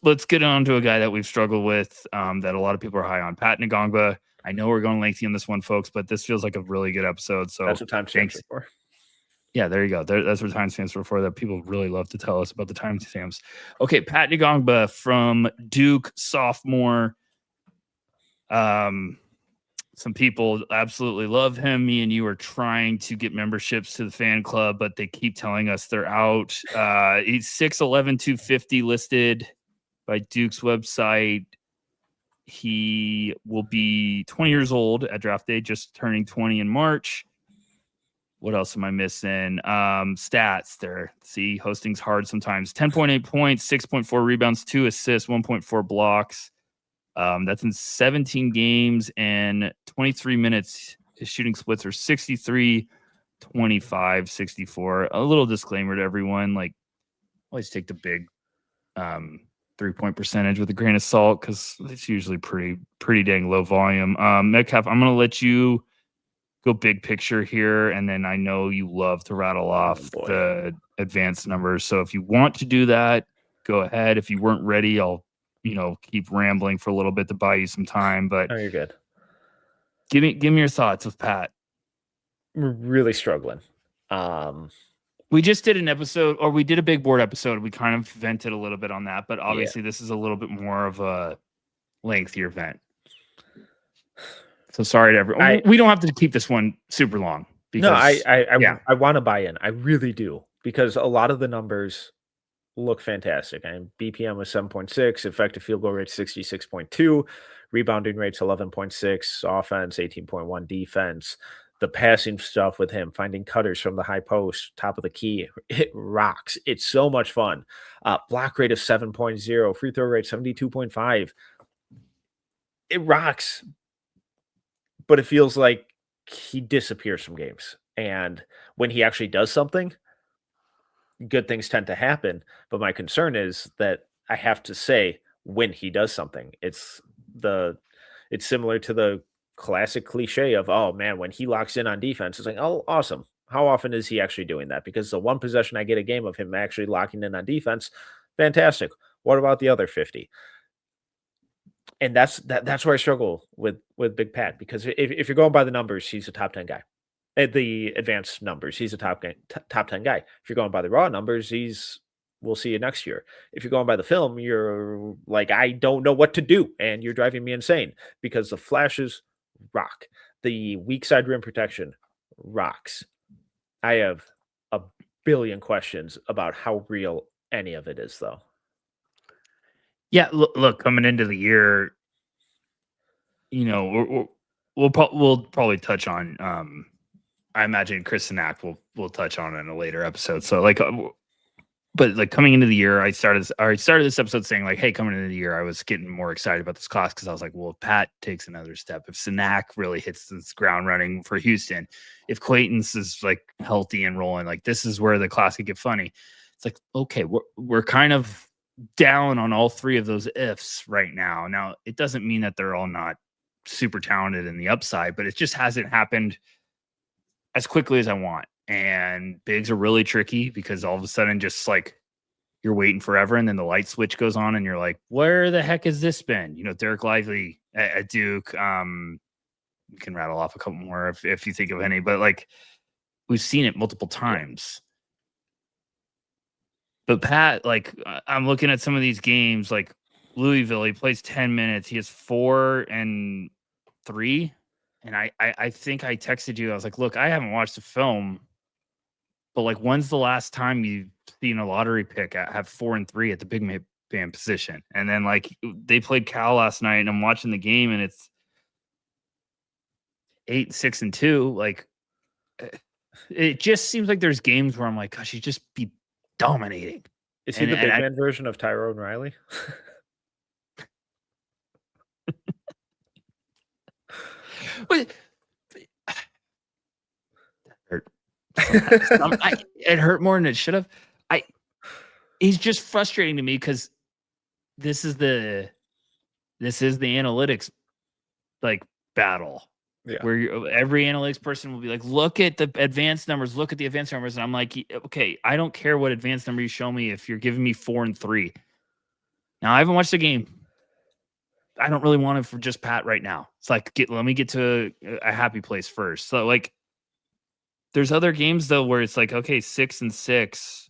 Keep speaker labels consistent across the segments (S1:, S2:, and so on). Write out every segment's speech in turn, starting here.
S1: let's get on to a guy that we've struggled with, that a lot of people are high on, Pat Ngongba. I know we're going lengthy on this one, folks, but this feels like a really good episode. So
S2: that's what timestamps are for.
S1: Yeah, there you go. That's what timestamps are for. That people really love to tell us about the timestamps. Okay, Pat Nongba from Duke, sophomore. Some people absolutely love him. Me and you are trying to get memberships to the fan club, but they keep telling us they're out. He's 6'11", 250 listed by Duke's website. He will be 20 years old at draft day, just turning 20 in March. What else am I missing? Stats there. See, hosting's hard sometimes. 10.8 points, 6.4 rebounds, 2 assists, 1.4 blocks. That's in 17 games and 23 minutes. His shooting splits are 63, 25, 64. A little disclaimer to everyone, like, always take the big 3-point percentage with a grain of salt, because it's usually pretty dang low volume. Metcalf, I'm going to let you go big picture here, and then I know you love to rattle off the advanced numbers. So if you want to do that, go ahead. If you weren't ready, I'll keep rambling for a little bit to buy you some time. But
S2: you're good.
S1: Give me your thoughts with Pat.
S2: We're really struggling.
S1: We just did an episode, or we did a big board episode. We kind of vented a little bit on that, but obviously this is a little bit more of a lengthier vent. So sorry to everyone. We don't have to keep this one super long.
S2: Because, I want to buy in. I really do, because a lot of the numbers look fantastic. And BPM was 7.6, effective field goal rate 66.2, rebounding rates 11.6, offense 18.1, defense. The passing stuff with him, finding cutters from the high post, top of the key, it rocks. It's so much fun. Block rate of 7.0, free throw rate 72.5. It rocks. But it feels like he disappears from games. And when he actually does something, good things tend to happen. But my concern is that I have to say when he does something. It's similar to the classic cliche of, oh man, when he locks in on defense, it's like, oh, awesome. How often is he actually doing that? Because the one possession I get a game of him actually locking in on defense, fantastic. What about the other 50? And that's where I struggle with Big Pat, because if you're going by the numbers, he's a top 10 guy. At the advanced numbers, he's a top 10 guy. If you're going by the raw numbers, we'll see you next year. If you're going by the film, you're like, I don't know what to do, and you're driving me insane, because the flashes rock. The weak side rim protection rocks. I have a billion questions about how real any of it is, though.
S1: Yeah, look, coming into the year, we'll probably touch on. I imagine Chris Sinak will touch on it in a later episode. So but coming into the year, I started this episode saying like, hey, coming into the year, I was getting more excited about this class, because I was like, well, if Pat takes another step, if Sinak really hits this ground running for Houston, if Clayton's is like healthy and rolling, like this is where the class could get funny. It's like, okay, we're kind of down on all three of those ifs right now. Now, it doesn't mean that they're all not super talented in the upside, but it just hasn't happened as quickly as I want. And bigs are really tricky, because all of a sudden just like you're waiting forever, and then the light switch goes on and you're like, where the heck has this been? Derek Lively at Duke. You can rattle off a couple more if you think of any, but like we've seen it multiple times. But Pat, like I'm looking at some of these games, like Louisville, he plays 10 minutes. He has 4 and 3. And I think I texted you. I was like, look, I haven't watched the film, but like, when's the last time you've seen a lottery pick have 4 and 3 at the big man position? And then like they played Cal last night, and I'm watching the game, and it's 8, 6, and 2. Like it just seems like there's games where I'm like, gosh, you just be dominating.
S2: Is he the big man version of Tyrone Riley?
S1: But it hurt more than it should have. He's just frustrating to me, because this is the analytics like battle. Yeah. Where every analytics person will be like, look at the advanced numbers, and I'm like, okay, I don't care what advanced number you show me if you're giving me 4 and 3. Now, I haven't watched the game. I don't really want it for just Pat right now. It's like, let me get to a happy place first. So, like, there's other games, though, where it's like, okay, 6-6,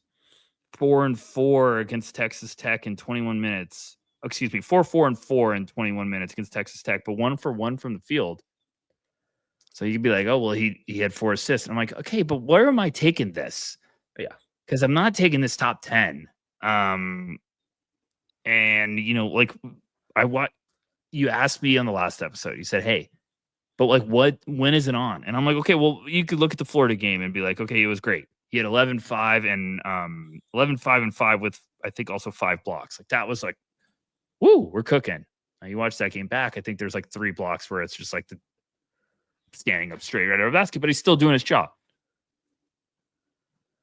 S1: 4-4 against Texas Tech in 21 minutes. Excuse me, 4-4 in 21 minutes against Texas Tech, but 1-for-1 from the field. So you could be like, oh, well, he had 4 assists. And I'm like, okay, but where am I taking this?
S2: Yeah.
S1: Because I'm not taking this top 10. And, you know, like, you asked me on the last episode, you said, hey, but like, when is it on? And I'm like, okay, well, you could look at the Florida game and be like, okay, it was great. He had 11-5 and 11-5 and 5 with, I think, also 5 blocks. Like, that was like, woo, we're cooking. Now you watch that game back, I think there's like 3 blocks where it's just like the standing up straight right over the basket, but he's still doing his job.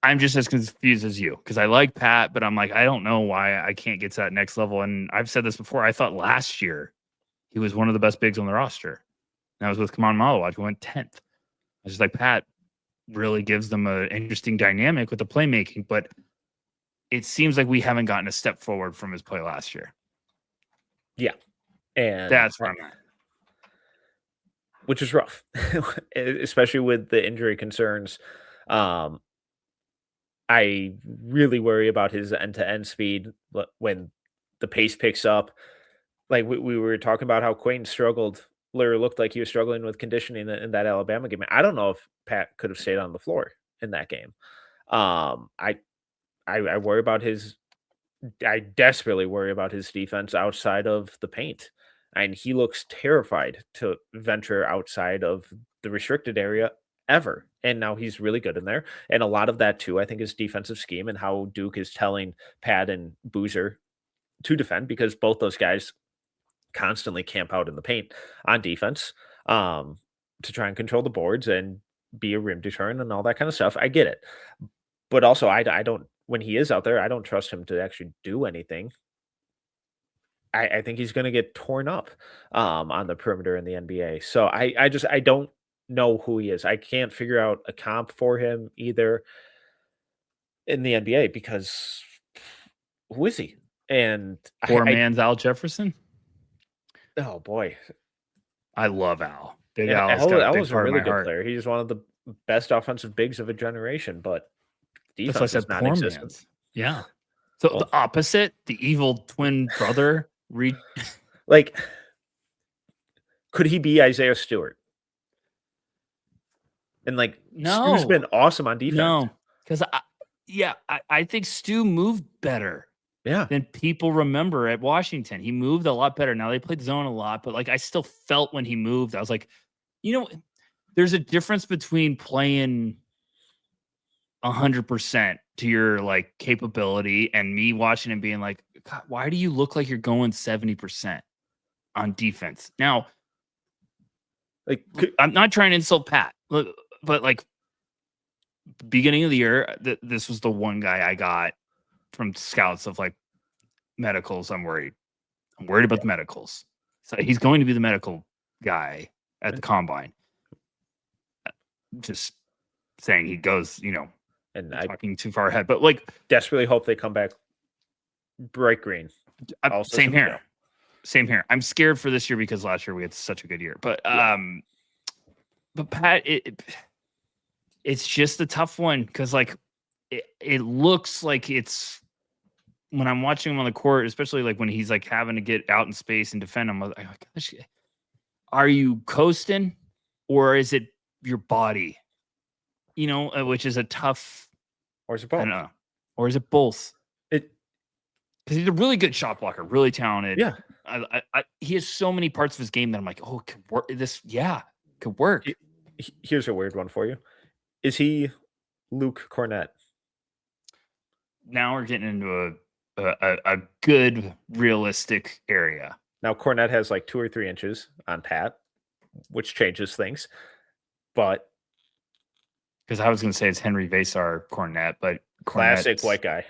S1: I'm just as confused as you because I like Pat, but I'm like, I don't know why I can't get to that next level. And I've said this before. I thought last year he was one of the best bigs on the roster. And I was with Kaman Malawaj, who went 10th. I was just like, Pat really gives them an interesting dynamic with the playmaking, but it seems like we haven't gotten a step forward from his play last year.
S2: Yeah. And
S1: that's where I'm at.
S2: Which is rough, especially with the injury concerns. I really worry about his end-to-end speed when the pace picks up. Like we were talking about how Quayne struggled, literally looked like he was struggling with conditioning in that Alabama game. I don't know if Pat could have stayed on the floor in that game. I worry about I desperately worry about his defense outside of the paint. And he looks terrified to venture outside of the restricted area ever. And now he's really good in there. And a lot of that too, I think, is defensive scheme and how Duke is telling Pat and Boozer to defend, because both those guys constantly camp out in the paint on defense to try and control the boards and be a rim deterrent and all that kind of stuff. I get it. But also I don't, when he is out there, I don't trust him to actually do anything. I think he's going to get torn up on the perimeter in the NBA. So I don't know who he is. I can't figure out a comp for him either in the NBA because who is he? And
S1: Poor man's Al Jefferson.
S2: Oh boy,
S1: I love Al. Big
S2: yeah,
S1: Al's got a big
S2: was a
S1: part of
S2: really
S1: my
S2: good
S1: heart.
S2: player. He's one of the best offensive bigs of a generation, but
S1: That's why I
S2: defense
S1: said
S2: is
S1: poor
S2: non-existent.
S1: man's. Yeah. So the opposite, the evil twin brother.
S2: Like, could he be Isaiah Stewart? And like,
S1: no,
S2: Stu's been awesome on defense.
S1: No, because I think Stu moved better.
S2: Yeah.
S1: Than people remember at Washington. He moved a lot better. Now they played zone a lot, but like I still felt when he moved, I was like, you know, there's a difference between playing 100% to your like capability and me watching and being like, God, why do you look like you're going 70% on defense? Now, like I'm not trying to insult Pat, but like beginning of the year, this was the one guy I got from scouts of like medicals. I'm worried about the medicals. So he's going to be the medical guy at the combine. Just saying he goes, you know, and talking too far ahead, but like
S2: desperately hope they come back bright green.
S1: Same here. Same here. I'm scared for this year because last year we had such a good year, but Pat, it's just a tough one because like it looks like it's when I'm watching him on the court, especially like when he's like having to get out in space and defend him. I'm like, gosh, are you coasting or is it your body? You know, which is a tough.
S2: Or is it both?
S1: I don't know. Or is it both? Because he's a really good shot blocker, really talented.
S2: Yeah.
S1: He has so many parts of his game that I'm like, oh, could work. Could work.
S2: Here's a weird one for you. Is he Luke Cornett?
S1: Now we're getting into a good realistic area.
S2: Now Cornette has like 2 or 3 inches on Pat, which changes things. But
S1: because I was going to say it's Henry Vasar Cornette, but
S2: classic white guy.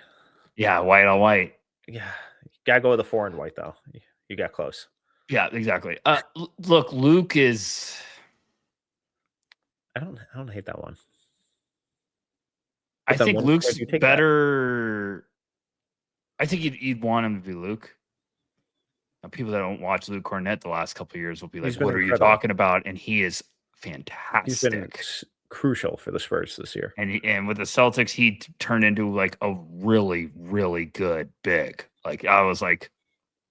S1: Yeah, white on white.
S2: Yeah, you gotta go with a 4 and white though. You got close.
S1: Yeah, exactly. Look, Luke is.
S2: I don't hate that one.
S1: I think Luke's better. I think you'd want him to be Luke. People that don't watch Luke Cornett the last couple of years will be like, "What are you
S2: incredible.
S1: talking about?" And he is fantastic.
S2: He's been crucial for the Spurs this year.
S1: And with the Celtics, he turned into like a really, really good big. Like I was like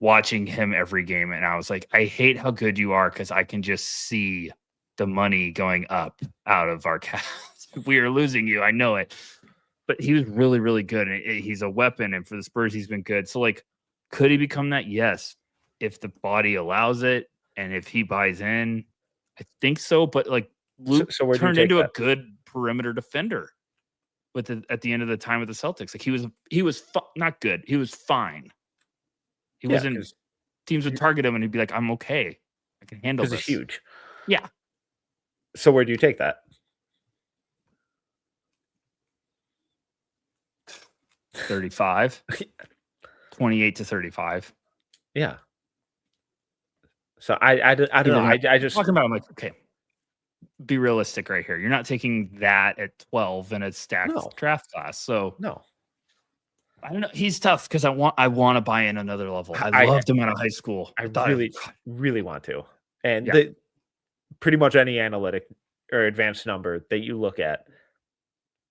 S1: watching him every game, and I was like, I hate how good you are because I can just see the money going up out of our cast. We are losing you. I know it. But he was really, really good. And he's a weapon. And for the Spurs, he's been good. So, like, could he become that? Yes. If the body allows it and if he buys in, I think so. But, like, Luke turned into a good perimeter defender at the end of the time with the Celtics. Like, he was not good. He was fine. He wasn't. Teams would target him and he'd be like, I'm okay. I can handle this.
S2: Because he's huge.
S1: Yeah.
S2: So where do you take that?
S1: 35. 28 to 35.
S2: Yeah. So I don't know. I just
S1: talking about, I'm like, okay, be realistic right here. You're not taking that at 12 in a stacked draft class. So
S2: no.
S1: I don't know. He's tough because I want to buy in another level. I loved him out of high school.
S2: I really want to. And pretty much any analytic or advanced number that you look at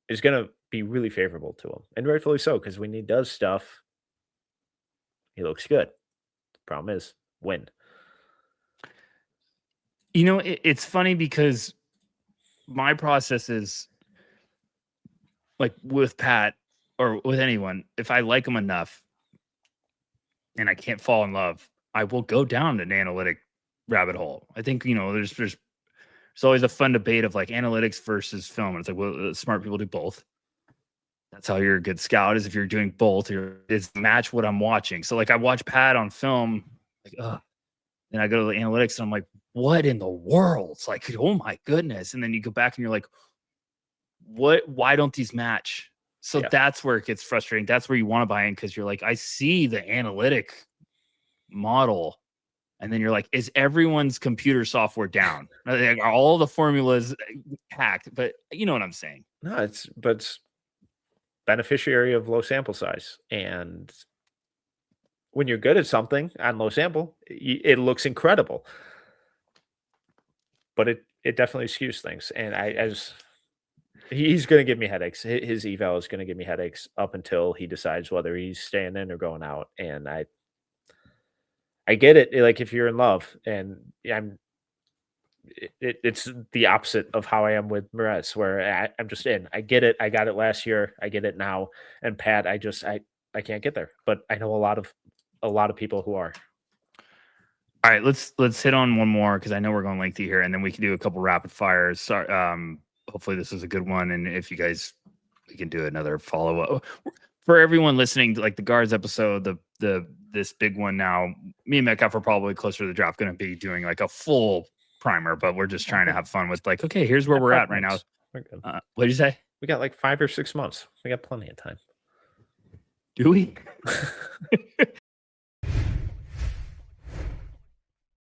S2: is going to be really favorable to him. And rightfully so, because when he does stuff, he looks good. The problem is when.
S1: You know, it's funny because my process is like with Pat or with anyone, if I like them enough and I can't fall in love, I will go down an analytic rabbit hole. I think, you know, there's always a fun debate of like analytics versus film. And it's like, well, smart people do both. That's how you're a good scout, is if you're doing both, it's match what I'm watching. So like I watch Pat on film, like, then I go to the analytics and I'm like, what in the world? It's like, oh my goodness. And then you go back and you're like, why don't these match? So that's where it gets frustrating. That's where you want to buy in, because you're like, I see the analytic model. And then you're like, is everyone's computer software down? Are all the formulas hacked? But you know what I'm saying.
S2: No, it's beneficiary of low sample size. And when you're good at something on low sample, it looks incredible. But it definitely skews things. And he's going to give me headaches. His eval is going to give me headaches up until he decides whether he's staying in or going out. And I get it. Like if you're in love, and it's the opposite of how I am with Moretz, where I'm just in. I get it. I got it last year. I get it now. And Pat, I can't get there. But I know a lot of people who are.
S1: All right, let's hit on one more, because I know we're going lengthy here, and then we can do a couple rapid fires. Sorry, hopefully this is a good one, and if you guys, we can do another follow up for everyone listening. Like the guards episode, this big one now. Me and Metcalf are probably closer to the draft going to be doing like a full primer, but we're just trying to have fun with like, okay, here's where we're at right now. What did you say?
S2: We got like 5 or 6 months. We got plenty of time.
S1: Do we?